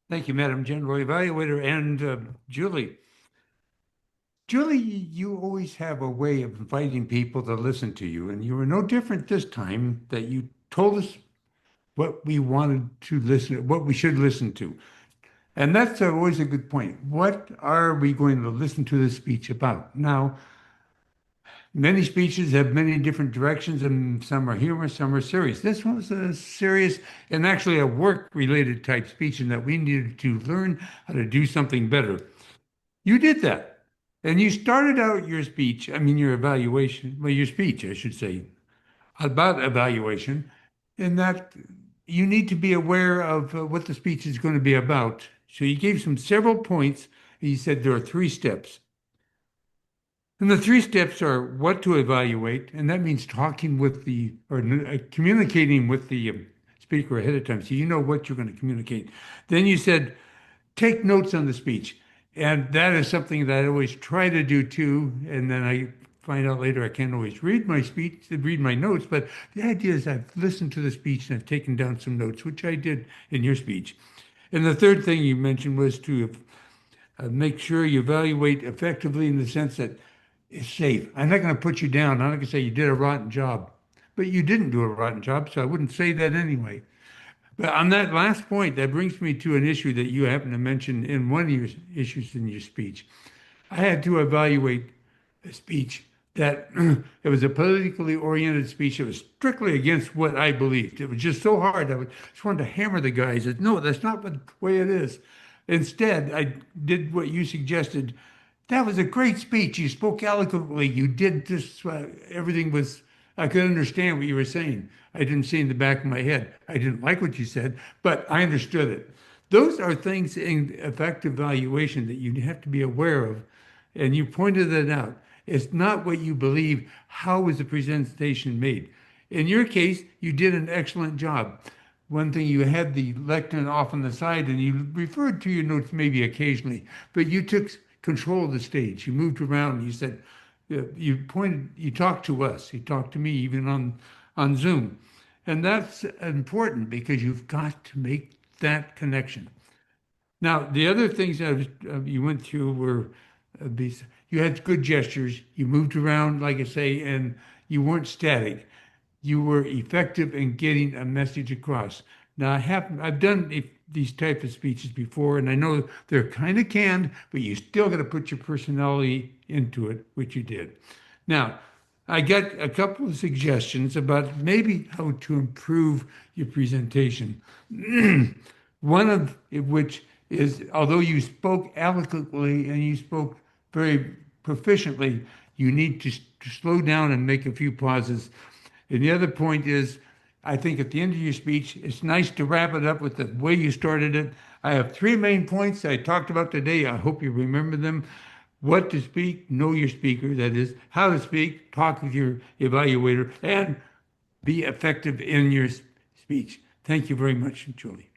Thank you, Madam General Evaluator. And Julie, you always have a way of inviting people to listen to you, and you were no different this time that you told us what we wanted to listen, what we should listen to. And that's always a good point. What are we going to listen to the speech about? Now, many speeches have many different directions, and some are humorous, some are serious. This one was a serious and actually a work-related type speech, and that we needed to learn how to do something better. You did that. And you started out your speech, I mean, your evaluation, well, your speech, I should say, about evaluation, in that you need to be aware of what the speech is going to be about. So you gave some several points. And you said there are three steps. And the three steps are what to evaluate, and that means talking with the, or communicating with the speaker ahead of time. So you know what you're going to communicate. Then you said, take notes on the speech. And that is something that I always try to do too. And then I find out later I can't always read my speech, read my notes. But the idea is I've listened to the speech and I've taken down some notes, which I did in your speech. And the third thing you mentioned was to make sure you evaluate effectively in the sense that it's safe. I'm not going to put you down. I'm not going to say you did a rotten job, but you didn't do a rotten job. So I wouldn't say that anyway. But on that last point, that brings me to an issue that you happen to mention in one of your issues in your speech. I had to evaluate a speech that it was a politically oriented speech. It was strictly against what I believed. It was just so hard. Just wanted to hammer the guy. I said, no, that's not the way it is. Instead, I did what you suggested. That was a great speech. You spoke eloquently. You did this. Everything was, I could understand what you were saying. I didn't see in the back of my head. I didn't like what you said, but I understood it. Those are things in effective valuation that you have to be aware of. And you pointed that out. It's not what you believe. How was the presentation made? In your case, you did an excellent job. One thing, you had the lectern off on the side and you referred to your notes maybe occasionally, but you took control of the stage. You moved around. You said, you pointed, you talked to us. You talked to me even on Zoom. And that's important because you've got to make that connection. Now, the other things that you went through were these, you had good gestures. You moved around, like I say, and you weren't static. You were effective in getting a message across. Now, I've done these type of speeches before, and I know they're kind of canned, but you still got to put your personality into it, which you did. Now, I got a couple of suggestions about maybe how to improve your presentation. One of which is, although you spoke eloquently and you spoke very proficiently, you need to slow down and make a few pauses. And the other point is, I think at the end of your speech, it's nice to wrap it up with the way you started it. I have three main points I talked about today. I hope you remember them. What to speak, know your speaker, that is, how to speak, talk with your evaluator, and be effective in your speech. Thank you very much, Julie.